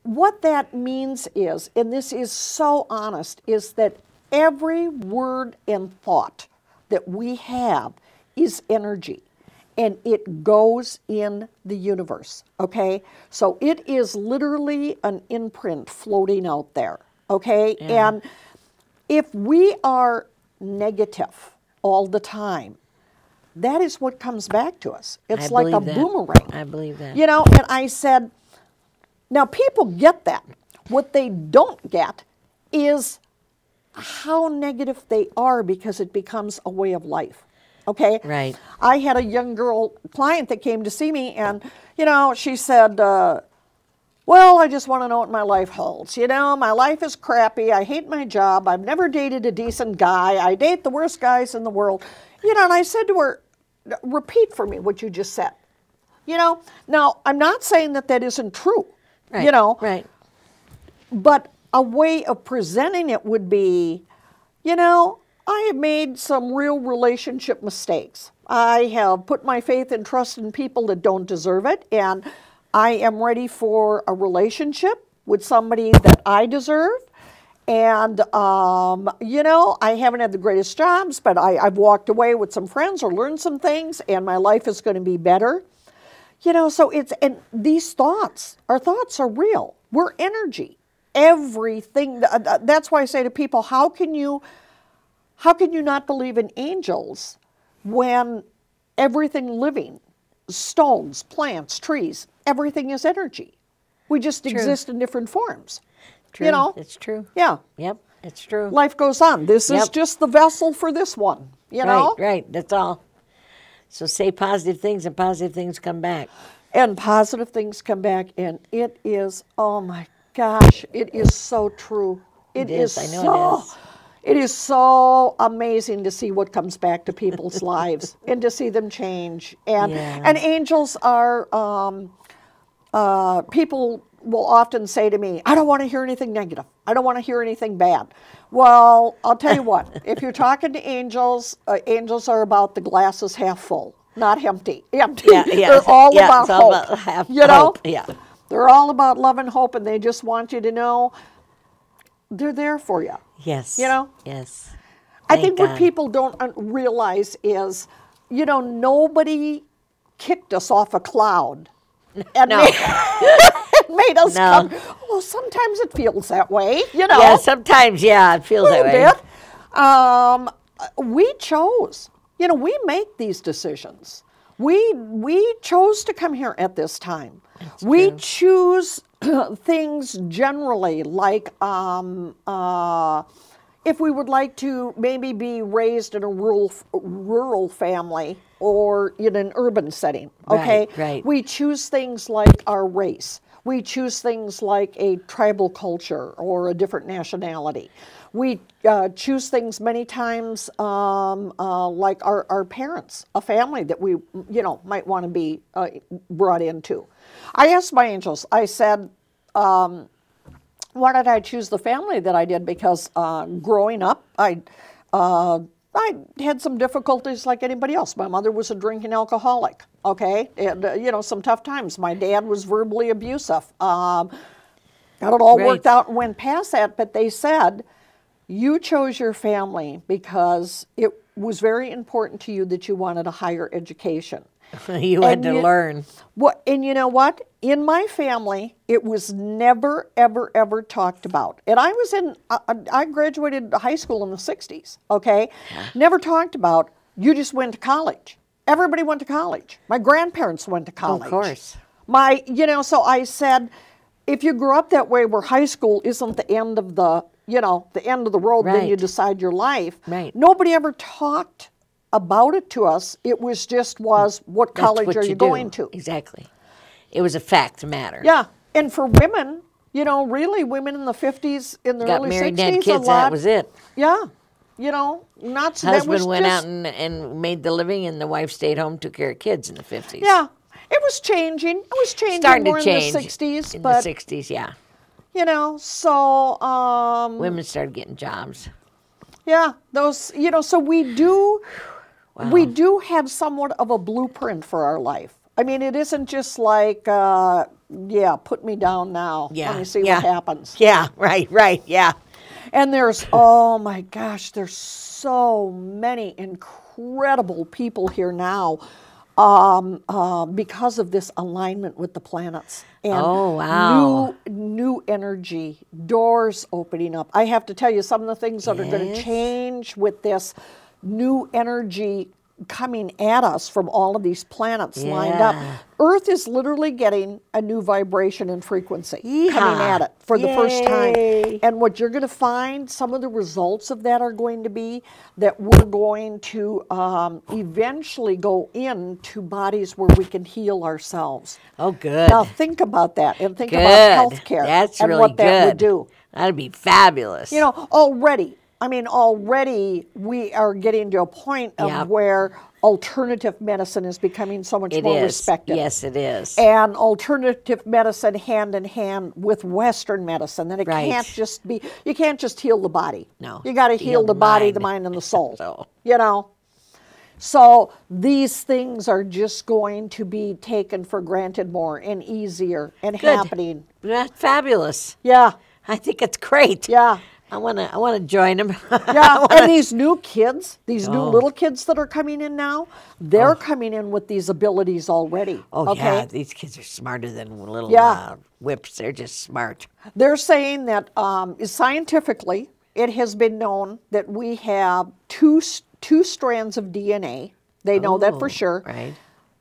what that means is, and this is so honest, is that every word and thought that we have is energy, and it goes in the universe, okay? So it is literally an imprint floating out there, okay? Yeah. And if we are negative all the time, that is what comes back to us. It's like a boomerang. I believe that. You know, and I said, now people get that. What they don't get is how negative they are, because it becomes a way of life. Okay? Right. I had a young girl client that came to see me, and, you know, she said, well, I just want to know what my life holds. You know, my life is crappy. I hate my job. I've never dated a decent guy. I date the worst guys in the world. You know, and I said to her, repeat for me what you just said. You know, now, I'm not saying that that isn't true. Right. You know. Right. But a way of presenting it would be, you know, I have made some real relationship mistakes. I have put my faith and trust in people that don't deserve it, and I am ready for a relationship with somebody that I deserve. And, you know, I haven't had the greatest jobs, but I've walked away with some friends or learned some things, and my life is going to be better. You know, so it's, and these thoughts, our thoughts are real. We're energy. Everything, that's why I say to people, how can you not believe in angels when everything living, stones, plants, trees, everything is energy? We just exist in different forms. True. You know? It's true. Yeah. Yep, it's true. Life goes on. This is just the vessel for this one, you know? Right, that's all. So say positive things, and positive things come back. And positive things come back, and it is, oh my gosh, it is so true. It is. I know so, it is. It is so amazing to see what comes back to people's lives and to see them change. And and angels are, people will often say to me, I don't want to hear anything negative. I don't want to hear anything bad. Well, I'll tell you what, if you're talking to angels, angels are about the glass is half full, not empty. Empty. Yeah, They're all about it's all hope. about half you know? hope. Yeah. They're all about love and hope, and they just want you to know they're there for you. Yes. You know? Yes. I think Thank what God. people don't realize is, you know, nobody kicked us off a cloud and made us come. Well, sometimes it feels that way, you know. Yeah, sometimes, it feels that way. A bit. We chose. You know, we make these decisions. We chose to come here at this time. That's we true. choose things generally, like if we would like to maybe be raised in a rural family or in an urban setting, okay? Right. We choose things like our race. We choose things like a tribal culture or a different nationality. We choose things many times like our parents, a family that we, you know, might want to be brought into. I asked my angels, I said, why did I choose the family that I did? Because growing up, I had some difficulties like anybody else. My mother was a drinking alcoholic, okay? And, you know, some tough times. My dad was verbally abusive. Got it all worked out and went past that, but they said, you chose your family because it was very important to you that you wanted a higher education. You had to learn. And you know what? In my family, it was never, ever, ever talked about. And I was I graduated high school in the 60s, okay? Yeah. Never talked about, you just went to college. Everybody went to college. My grandparents went to college. Of course. You know, so I said, if you grew up that way where high school isn't the end of the, you know, the end of the road, then you decide your life. Right. Nobody ever talked about it to us. It was just what college are you going to? Exactly. It was a fact matter. Yeah. And for women, you know, really women in the 50s, in the early 60s, married, had kids, that was it. Yeah. You know, not so husband went out and made the living, and the wife stayed home, took care of kids in the 50s. Yeah. It was changing. It was changing Starting more to change in the 60s. In but, the 60s, yeah. You know, so... women started getting jobs. Yeah. Those, you know, so we do... Wow. We do have somewhat of a blueprint for our life. I mean, it isn't just like, yeah, put me down now. Yeah. Let me see what happens. Yeah, right, yeah. And there's, oh my gosh, there's so many incredible people here now because of this alignment with the planets. And Oh, wow. new energy, doors opening up. I have to tell you, some of the things that are going to Yes. change with this new energy coming at us from all of these planets lined up. Yeah. Earth is literally getting a new vibration and frequency coming Yeehaw. at it for the first time. Yay. And what you're going to find, some of the results of that are going to be that we're going to eventually go into bodies where we can heal ourselves. Oh, good. Now think about that and think Good. about healthcare That's and really what that would good. do. That'd be fabulous. You know, already we are getting to a point of Yeah. where alternative medicine is becoming so much It more is. respected. Yes, it is. And alternative medicine hand in hand with Western medicine. That it Right. can't just be, you can't just heal the body. No. You got to heal the body, the mind, and the soul. So. You know? So these things are just going to be taken for granted more and easier and Good. happening. That's fabulous. Yeah. I think it's great. Yeah. I wanna join them. Yeah, and these new kids, these new Oh. little kids that are coming in now, they're coming in with these abilities already. Oh okay? yeah, these kids are smarter than little Yeah. whips. They're just smart. They're saying that scientifically, it has been known that we have two strands of DNA. They know that for Oh, sure. Right.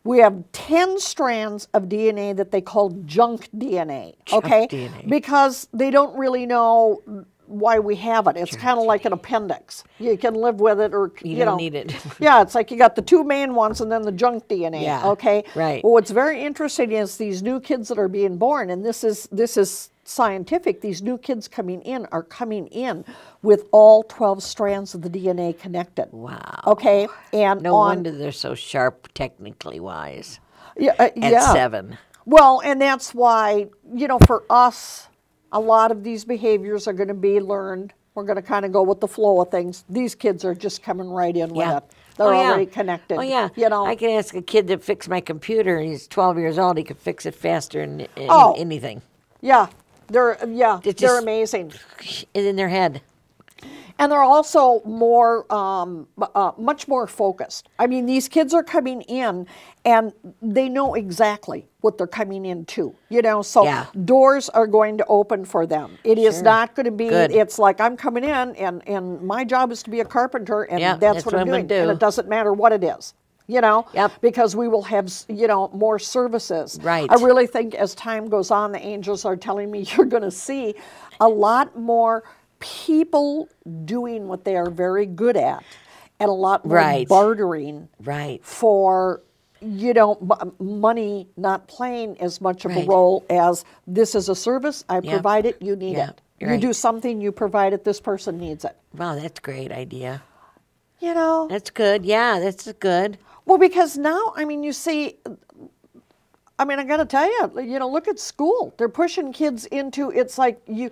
We have 10 strands of DNA that they call junk DNA, Junk okay? DNA. Because they don't really know why we have it. It's kind of like an appendix. You can live with it or, You know. don't need it. Yeah, it's like you got the two main ones and then the junk DNA, Yeah, okay? right. Well, what's very interesting is these new kids that are being born, and this is scientific, these new kids coming in are coming in with all 12 strands of the DNA connected. Wow. Okay? And No on, wonder they're so sharp, technically wise. yeah, At yeah. 7. Well, and that's why, for us, a lot of these behaviors are going to be learned. We're going to kind of go with the flow of things. These kids are just coming right in with Yeah. it. They're Oh, yeah. already connected. Oh yeah. I can ask a kid to fix my computer, and he's 12 years old. He could fix it faster than Oh. anything. Yeah, they're It's they're just- amazing. It's in their head. And they're also more, much more focused. I mean, these kids are coming in and they know exactly what they're coming into, so Yeah. doors are going to open for them. It is Sure. not going to be, Good. it's like I'm coming in and my job is to be a carpenter and Yeah, that's what I'm gonna doing. And it doesn't matter what it is. Yep. Because we will have, more services. Right. I really think as time goes on, the angels are telling me you're going to see a lot more people doing what they are very good at and a lot more Right. bartering Right. for, money not playing as much of a Right. role as this is a service, I Yep. provide it, you need Yeah, it. you're You right. do something, you provide it, this person needs it. Wow, that's a great idea. That's That's good. Yeah, that's good. Well, because now, you see, I got to tell you, look at school. They're pushing kids into, it's like you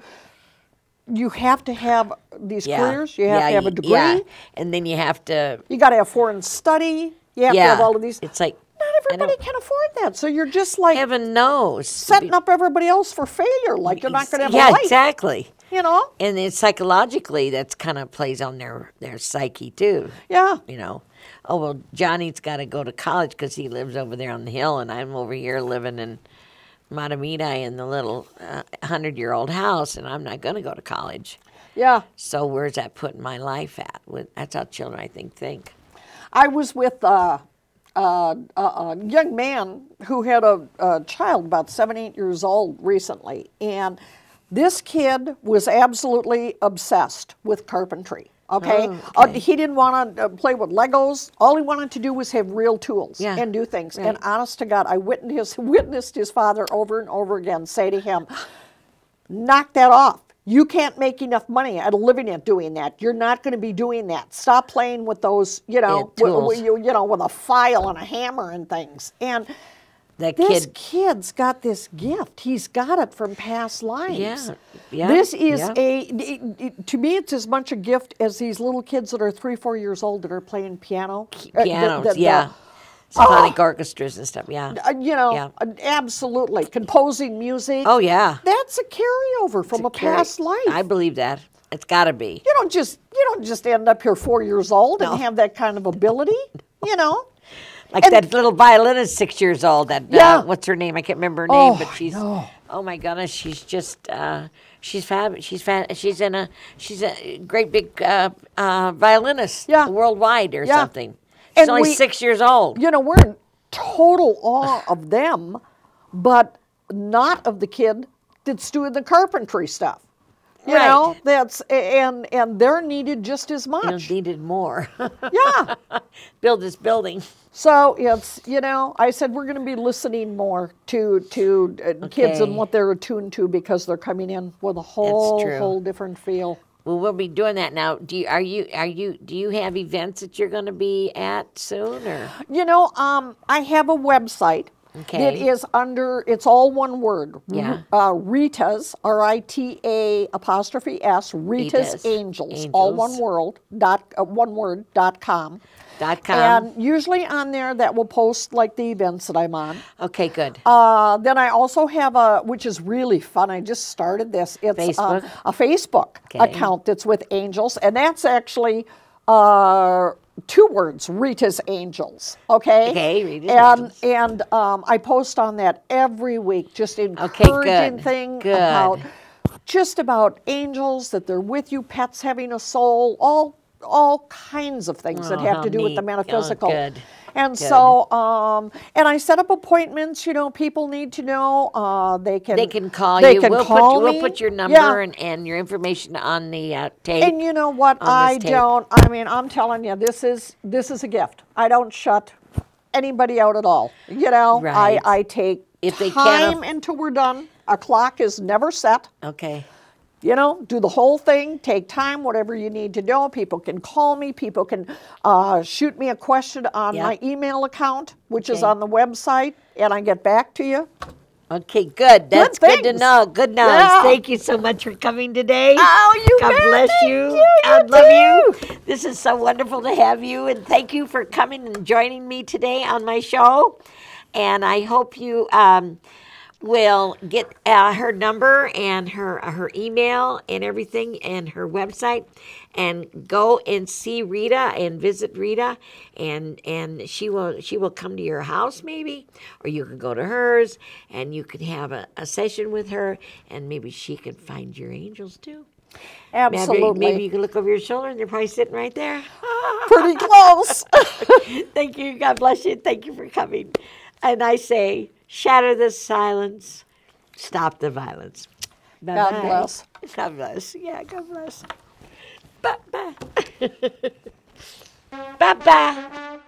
have to have these Yeah. careers. You have to have a degree. Yeah. And then you have to. You got to have foreign study. You have to Yeah. have all of these. It's like. Not everybody can afford that. So you're just like Heaven knows. setting up everybody else for failure. Like you're not going to have Yeah, a life. exactly. And it's psychologically, that's kind of plays on their psyche too. Yeah. Oh, well, Johnny's got to go to college because he lives over there on the hill, and I'm over here living in Matamidi in the little 100-year-old house, and I'm not going to go to college. Yeah. So where's that putting my life at? That's how children, I think. I was with a young man who had a child about 7, 8 years old recently, and this kid was absolutely obsessed with carpentry. Okay, Oh, okay. He didn't want to play with Legos. All he wanted to do was have real tools Yeah, and do things. right. And honest to God, I witnessed his father over and over again say to him, "Knock that off. You can't make enough money at a living at doing that. You're not going to be doing that. Stop playing with those, tools. with a file and a hammer and things." And That this kid. kid's got this gift. He's got it from past lives. Yeah. This is yeah. to me, it's as much a gift as these little kids that are 3, 4 years old that are playing piano. Pianos, yeah. symphonic orchestras and stuff. Yeah. You know, Yeah. absolutely. Composing music. Oh yeah. That's a carryover from a past life. I believe that. It's got to be. You don't just end up here 4 years old No. and have that kind of ability, you know. Like that little violinist, 6 years old. That what's her name? I can't remember her name, but she's. Oh my goodness, she's just she's fab. She's she's a great big violinist worldwide or something. She's And only 6 years old. You know, we're in total awe of them, but not of the kid that's doing the carpentry stuff. You know, that's and they're needed just as much. Needed more. Yeah. Build this building. So it's, you know, I said we're going to be listening more to kids and what they're attuned to because they're coming in with a whole different feel. Well, we'll be doing that now. Do you have events that you're going to be at soon, or? You know, I have a website. Okay. It is under, it's all one word. Yeah. Rita's, R-I-T-A apostrophe S, Rita's Angels, all one word, .com. And usually on there that will post like the events that I'm on. Okay, good. Then I also have which is really fun, I just started this. It's Facebook? A Facebook account that's with Angels, and that's actually 2 words, Rita's Angels, okay? Okay, Rita's Angels. And I post on that every week, just encouraging things about angels, that they're with you, pets having a soul, all kinds of things that have to do with the metaphysical. Good. And so, and I set up appointments. You know, people need to know. They can call they you. Can call me. We'll put your number and your information on the tape. And you know what? I mean, I'm telling you, this is a gift. I don't shut anybody out at all. You know, I take time until we're done. A clock is never set. Okay. You know, do the whole thing, take time, whatever you need to know. People can call me. People can shoot me a question on my email account, which is on the website, and I get back to you. Okay, good. That's good to know. Good knowledge. Yeah. Thank you so much for coming today. Oh, you God bless you. God love you. This is so wonderful to have you, and thank you for coming and joining me today on my show. And I hope you will get her number and her email and everything and her website, and go and see Rita and visit Rita, and she will come to your house maybe, or you can go to hers and you can have a session with her, and maybe she can find your angels too. Absolutely. Maybe you can look over your shoulder and they're probably sitting right there. Pretty close. Thank you. God bless you. Thank you for coming. And I say, shatter the silence, stop the violence. Bye-bye. God bless. God bless. Yeah, God bless. Bye-bye. Bye-bye.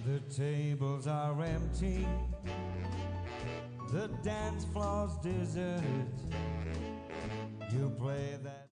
The tables are empty, the dance floor's deserted. You play that